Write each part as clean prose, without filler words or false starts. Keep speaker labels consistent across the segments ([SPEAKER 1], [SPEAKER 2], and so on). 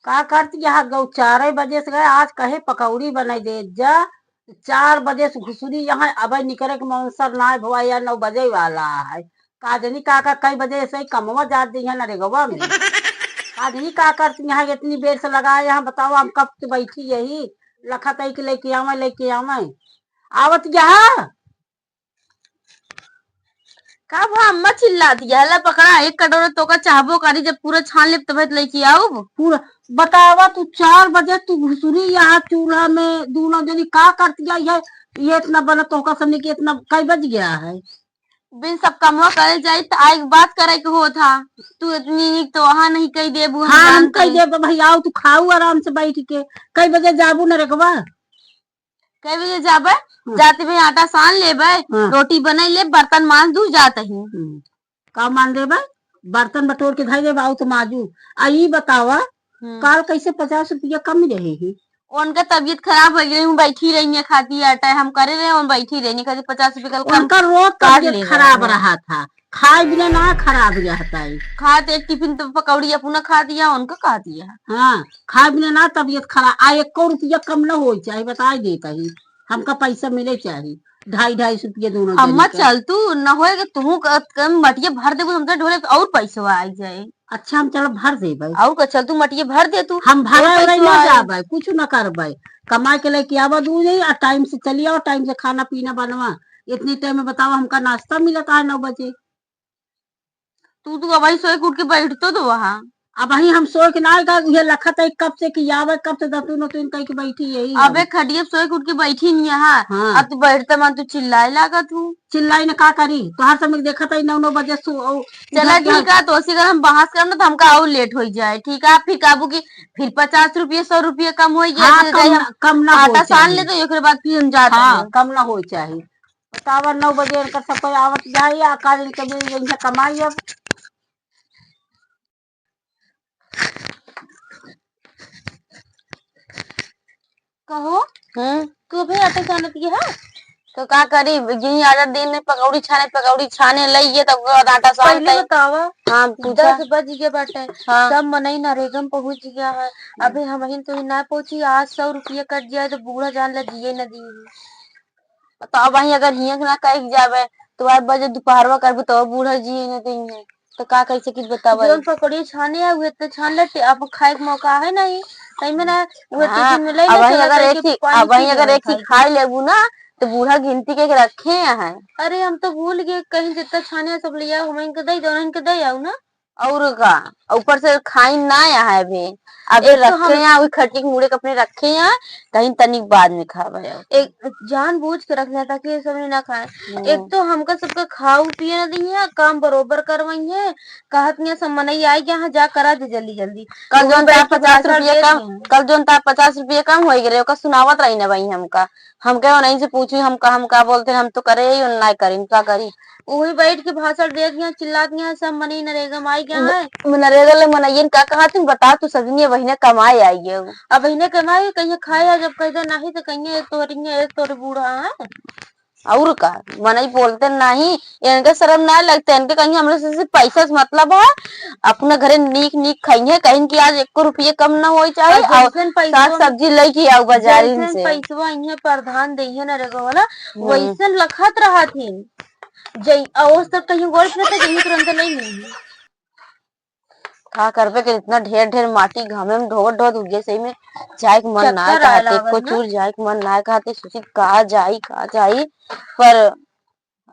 [SPEAKER 1] का करती यहाँ गौ 4 बजे से गए आज कहे पकौड़ी बनाई दे जा 4 बजे से घुसरी यहाँ अब निकले के मंसर ना भवा या 9 बजे वाला है काजनी का कई बजे से कमवा जात दी है नरेगवा में काजनी का करती यहाँ इतनी देर से लगाए यहाँ बताओ हम कब से बैठी यही लखत है कि लेके आवे आवत यहाँ
[SPEAKER 2] का भा अम्मा चिल्ला दिया ला पकड़ा एक कटोरा तो का चाहबो करी जब पूरा छान ले तब लेके आओ
[SPEAKER 1] पूरा बतावा तू 4 बजे तू घुसरी यहाँ चूल्हा में दूना जनी का करती है ये इतना बना तो का समझ के इतना कई बज गया है
[SPEAKER 2] बिन सब कमवा करे जाए तो आए बात करे के हो था तू इतनी नीक तो वहां नहीं कही देबू
[SPEAKER 1] हाँ हम कही दे भाई आओ तू खाऊ आराम से बैठ के कई बजे जाबू न रखवा
[SPEAKER 2] कई बजे जाबे जाते भाई आटा सान लेबे रोटी बनाई ले बर्तन मांज दू जाते ही
[SPEAKER 1] का मान देबे बर्तन बटोर के धाई देबे आओ तो माजू आई बतावा काल कैसे 50 रुपया कम रहे
[SPEAKER 2] उनका तबीयत खराब हो गई बैठी रही है खाती आटा हम करे रहे हम बैठी रही खाती 50 रुपया
[SPEAKER 1] उनका रोज तबीयत खराब रहा था खाए बिना ना खराब रहता है
[SPEAKER 2] खाते एक टिफिन तो पकौड़ी अपना खा दिया उनका खा दिया
[SPEAKER 1] हाँ खाए बिना ना तबीयत खराब आ 1 रुपया कम न हो चाहे बता देता ही हमका पैसा मिले चाहिए 250-250 दोनों
[SPEAKER 2] अम्मा चल तू न होएगा तू मटिया भर दे हमसे ढोले और पैसा आ जाए
[SPEAKER 1] अच्छा हम चलो भर दे
[SPEAKER 2] और का चल तू मटिया भर दे तू
[SPEAKER 1] हम भरे न जाबे कुछ न करबे कमा के लेके आवा दू नहीं टाइम से चली आओ टाइम से खाना पीना बनवा इतनी टाइम में बताओ हमका नाश्ता मिलता है 9 बजे
[SPEAKER 2] तू अब सोए उठ के बैठतो तो वहाँ
[SPEAKER 1] अब वही हम सोए के ना ये लखत है कब से कि आवे कब से दतुन तुन कह के बैठी यही
[SPEAKER 2] अबे खड़िया सोए उठ के बैठी नहीं यहाँ हाँ। अब तू बैठते मन तू चिल्लाए लागा तू
[SPEAKER 1] चिल्लाई ने का करी तो हर समय देखा था 9 बजे
[SPEAKER 2] चला ठीक है तो अगर हम बहस करना तो हमका और लेट हो जाए ठीक है फिर काबू की फिर 50-100 रुपया कम हो गया
[SPEAKER 1] हाँ, कम ना
[SPEAKER 2] आटा सान ले तो एक बाद फिर हम जाते
[SPEAKER 1] हाँ, कम ना हो चाहिए बतावा 9 बजे सब कोई आवत जाए काज कभी कमाई अब
[SPEAKER 2] कहो क्यों भाई आटा छाने दिया है तो का करी यही आधा दिन में पकौड़ी छाने लइए तब आटा सान
[SPEAKER 1] पहले बतावा
[SPEAKER 2] हाँ
[SPEAKER 1] 10 बज गए बाटे
[SPEAKER 2] हाँ।
[SPEAKER 1] सब मनई नरेगम पहुंच गया है अभी हम तो ना पहुंची आज 100 रुपया कट जाए तो बूढ़ा जान ला दिए न दिए
[SPEAKER 2] तो अब वही अगर हिया ना कह जावे तो आज बजे दोपहरवा करबो तो बूढ़ा जी न दिए तो का कैसे किस बतावा
[SPEAKER 1] जोन पकौड़ी छाने आ हुए तो छान लेते अब खाए के मौका है नहीं तई में ना वो टिफिन में ले ले
[SPEAKER 2] अब अगर एक ही खाई लेबू ना तो बूढ़ा गिनती के रखे हैं
[SPEAKER 1] अरे हम तो भूल गए कहीं जितना छाने सब लिया हम इनके दई दो इनके दई आऊ ना
[SPEAKER 2] और का ऊपर से खाई ना यहाँ है भी अबे रखे यहाँ वही खटके मुड़े कपड़े रखे यहाँ कहीं तनिक बाद में खावे
[SPEAKER 1] एक जान बूझ के रख लेता कि ये सब ना खाए एक तो हमका सबका खाऊ पिए न दी है काम बरोबर करवाई है कहत सब मनई आई यहाँ जा करा दे जल्दी जल्दी
[SPEAKER 2] कल जोन 50 रुपया कम कल जोन 50 रुपया कम हो गए सुनावत रही ना भाई हमका हम कहो नहीं से पूछी हम का बोलते हम तो करे ही ना करी क्या करी
[SPEAKER 1] वही बैठ के भाषण दे दिया चिल्ला दिया सब मनी नरेगा माई क्या है
[SPEAKER 2] नरेगा मनइयन का कहा तुम बता तू सजनी वही कमाए आई है
[SPEAKER 1] अब वही कमाए कहीं खाए जब कहते नहीं तो कहीं तोरे बूढ़ा है
[SPEAKER 2] और का मनई बोलते नहीं इनके शर्म ना लगते इनके कहीं हम लोग से पैसा से मतलब है अपना घरे नीक नीक खाइए कहीं की आज 1 रुपया कम ना हो चाहे साग सब्जी लेके आओ बाजारी से
[SPEAKER 1] पैसा इन्हें प्रधान दे न रेगा वाला वैसे लखत रहा थी जय अवस तक कहीं गोल फिर कहीं तुरंत नहीं
[SPEAKER 2] का करबे के इतना ढेर ढेर माटी घामे में ढोवत उगे सही में जाए के मन ना कहते को चूर जाए के मन ना कहते सोची कहा जाई पर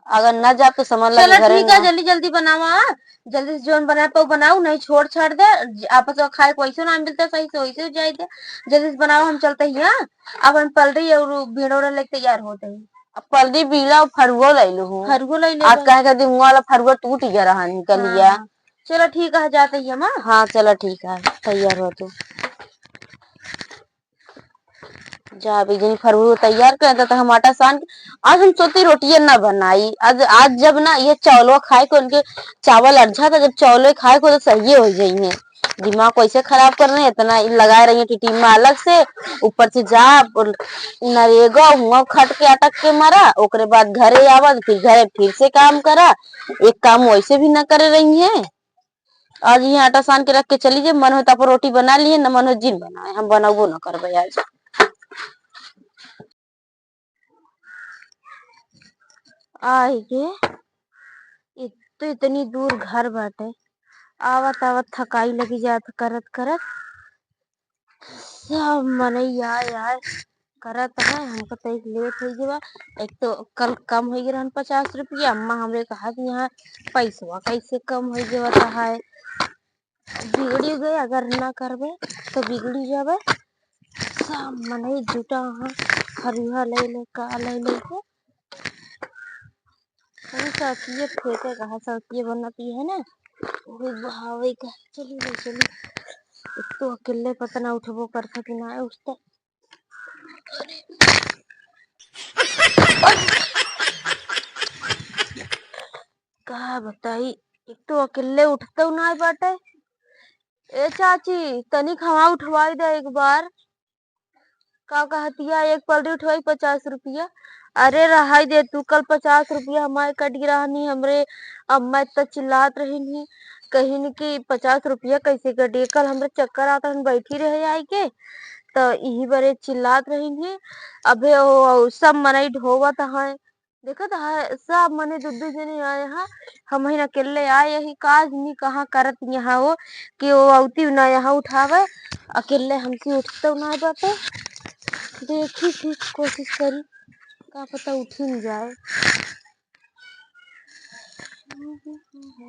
[SPEAKER 2] अगर ना जा तो समझ लगे
[SPEAKER 1] चलो ठीक है जल्दी जल्दी बनावा जल्दी से जोन बनाए तो बनाओ नहीं छोड़ छाड़ दे आपस में खाए वैसे ना मिलता सही से वैसे जाए दे जल्दी से बनाओ हम चलते ही अब हम पलरी और भेड़ोड़ा लेके तैयार होते हैं
[SPEAKER 2] पलरी बीड़ा और फरुआ ले लो आज कहे कर दी वाला फरुआ टूट गया रहा निकल गया
[SPEAKER 1] चलो ठीक है जाते ही हम
[SPEAKER 2] हाँ चलो ठीक है तैयार हो तो जा अभी जनी फरुआ तैयार कर तो हम आटा सान आज हम सोती रोटियां ना बनाई आज जब ना ये चावल खाए को उनके चावल अर्झा था जब चावल खाए को तो सही हो जाइए दिमाग कैसे खराब कर रहे हैं इतना लगाए रही है टीम में अलग से ऊपर से जा नरेगा हुआ खट के अटक के मारा ओकरे बाद घरे आवा फिर घरे फिर से काम करा एक काम वैसे भी ना करे रही है आज ये आटा सान के रख के चली जाए, मन हो तो रोटी बना लिए, न मन हो जिन बनाए, हम बनाबो न करबे आज। आई गे तो इतनी दूर घर बाटे, आवत आवत थकाई लगी जात करत करत, सब मनई आए आए करत है। हमको तो एक लेट हो गया, एक तो कल कम हो गया 50 रुपया। अम्मा हमरे कहा कि यहाँ पैसवा कैसे कम हो गया है, बिगड़ी गए, अगर ना करबे तो बिगड़ी जाबे। सब मनई जुटा हाँ हरिया ले ले का ले ले के सब्जी फेंके कहा सब्जी बनाती है ना, वही बहावे का चली ले चली। एक तो अकेले पता ना उठबो करता कि ना उठता। का बताई, एक तो अकेले उठते ना बाटे। ए चाची तनिक हवा उठवाई दे एक बार। का कहतिया एक पलड़ी उठवाई 50 रुपया। अरे रहाई दे तू, कल 50 रुपया हमारे कट रहनी हमरे। अम्मा इतना चिल्लात रही नहीं कहीं कि 50 रुपया कैसे कटिए, कल हमरे चक्कर आता हम बैठी रहे आई के, तो यही बड़े चिल्लात रही थी। अबे वो सब मनई ढोवत है, देखत है सब मने दू दू जने आए हैं। हम ही अकेले आए यही काज नहीं कहाँ करत यहाँ वो कि वो औती ना यहाँ उठावे, अकेले हमसे उठते ना बाटे। देखी थी कोशिश करी, का पता उठ ही न जाए।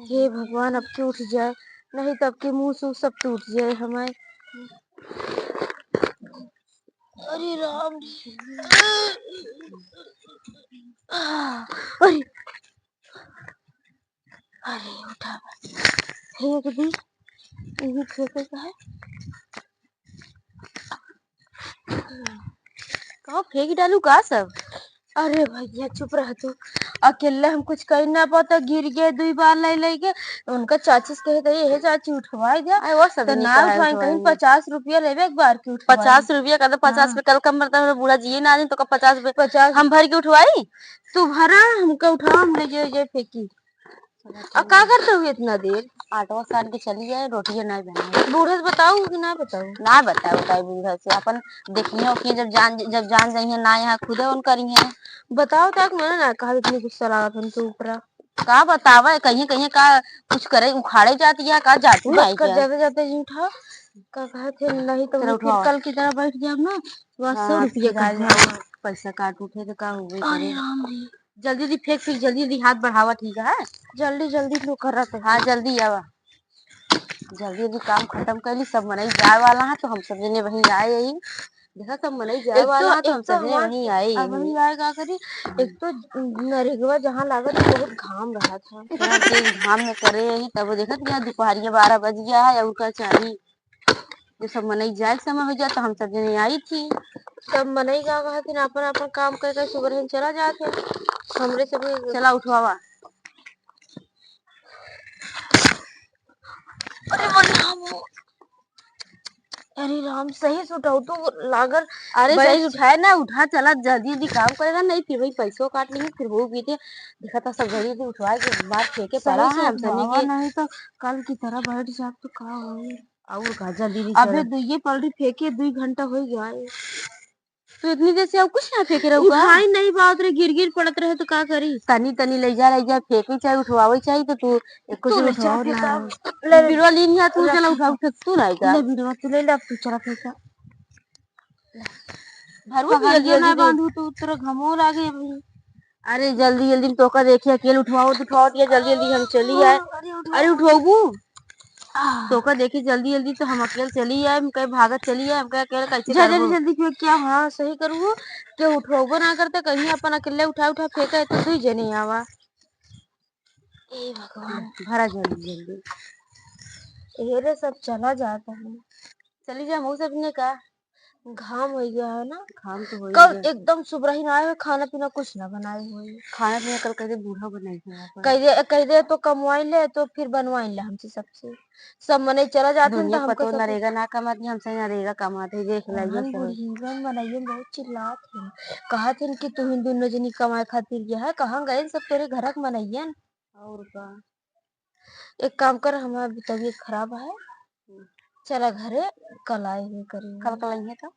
[SPEAKER 2] हे भगवान अब के उठ जाए, नहीं तब के मुंह से सब टूट जाए हमारे। अरे राम अरे अरे उठा फेंक दी, यही फेंके का है। कहाँ फेंक डालू का सब। अरे भैया चुप रह तू, अकेले हम कुछ कर ना पाता, गिर गए 2 बार ले लेके। उनका चाची से कहे थे ये चाची उठवाई दे, वो सब तो ना उठवाई कहीं 50 रुपया लेवे एक बार की उठवाई। 50 रुपया का तो 50 पे कल कम मरता है बूढ़ा जी ना तो 50 हम भर के उठवाई। तू भरा हमको उठाओ, हम ले जाए फेंकी। अब का करते हुए इतना देर, आटवा सान के चली जाए, रोटियां नहीं बनाए। बूढ़े से बताऊ कि ना बताऊ, ना बताए बूढ़ा से अपन देखिए कि जब जान जाइए ना यहाँ खुदे उन करिए। बताओ तक मैंने ना कहा इतनी गुस्सा लगा था उनके ऊपर। का बतावा कहीं कहीं का कुछ करे उखाड़े जाती है का जाती है क्या जाते जाते जी उठा का कहे थे, नहीं तो फिर कल की तरह बैठ गया ना 100 रुपया का पैसा काट उठे तो का हुए। अरे राम रे जल्दी जल्दी फेंक फेंक जल्दी जल्दी हाथ बढ़ावा ठीक है, जल्दी जल्दी लोग कर रहा था। हाँ जल्दी आवा, जल्दी जल्दी काम खत्म कर ली, सब मनई जाए वाला है तो हम सब जने वहीं आए यही। देखा सब मनई जाए वाला है तो हम सब जने वहीं आए यही। वहीं आए का करी, एक तो नरेगवा जहाँ लागत बहुत घाम रहा था, इतना तेज घाम में करे यही, तब देखा क्या दोपहरिया 12 बज गया है और का चाहिए। जब सब मनई जाए समय हो जाए तो हम सब जने आई थी, सब मनई का कहा थी अपन अपन काम करके सुबह चला जाते हमरे सब। चला उठवावा। अरे अरे राम सही से उठाओ तो लागर। अरे सही उठाए ना, उठा चला जल्दी जल्दी काम करेगा, नहीं फिर वही पैसों काट लेंगे, फिर वो भी देखा था सब जल्दी जल्दी उठवाए के बाहर फेंके पड़ा है हम सनी के, नहीं तो कल की तरह बैठ जाए तो का होई। और का जल्दी अबे ये पलटी फेंके 2 घंटा हो गया तो इतनी देर से अब कुछ ना फेंके रहो उठाई नहीं बात रे, गिर गिर पड़त रहे तो का करी। तनी तनी ले जा फेंके चाहे उठवावे चाहे तो तू कुछ उठवाओ ना बिरवा ली नहीं तू चला उठा उठ तू नहीं का ले बिरवा तू ले ले तू चला फेंका भरवा जल्दी ना बांधू तो तेरा घमो लागे भाई। अरे जल्दी जल्दी तो का देखिए अकेले उठवाओ तो उठवाओ दिया जल्दी जल्दी हम चली आए। अरे उठवाऊ तो का देखी जल्दी जल्दी तो हम अकेले चली आए, हम कहीं भागत चली आए, हम कहीं अकेले कैसे जल्दी जल्दी फेंक क्या। हाँ सही करूँ क्या उठवाओ ना करते कहीं अपन अकेले उठा उठा फेंका है तो तू जने आवा। ए भगवान भरा जल्दी जल्दी हेरे सब चला जाता है, चली जा मऊ सब ने का घाम हो गया है ना, घाम तो हो कल एकदम सुबह ही ना आए खाना पीना कुछ ना बनाए हुए, खाना पीना कल कहते बूढ़ा बनाई कह दे तो कमवाई ले तो फिर बनवाई ले हमसे सबसे सब मने चला जाते हैं तो हमको नरेगा ना कमाती हमसे नरेगा कमाते देख लाइए बुढ़ीवन बनाइए बहुत चिल्लात है, कहा थे कि तू हिंदू नजनी कमाए खातिर यह है कहाँ गए सब तेरे घर मनाइए और का एक काम कर, हमारा भी तबीयत खराब है, चला घरे, कल आए हुए करेंगे।
[SPEAKER 1] कल कल आइए तो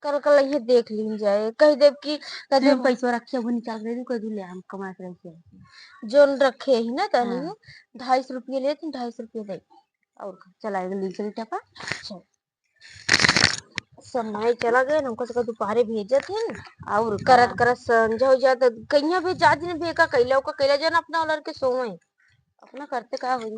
[SPEAKER 2] कल कल ये देख ली जाए, कह देव की कह
[SPEAKER 1] तुम
[SPEAKER 2] देव
[SPEAKER 1] पैसा रखे वो निकाल दे कोई दूल्हे हम कमा के रखे
[SPEAKER 2] जोन रखे ही ना तनी
[SPEAKER 1] हाँ।
[SPEAKER 2] 250 रुपये लेते, 250 रुपये दे।
[SPEAKER 1] और चलाएगा लीचड़ी टपा
[SPEAKER 2] अच्छा, समय चला गया, हमको तो दोपहरे भेजे थे
[SPEAKER 1] और
[SPEAKER 2] करत करत संझा हो जाता, कहीं भी जा दिन भेका कैला का कैला जन अपना वाला के सोए
[SPEAKER 1] अपना करते का हो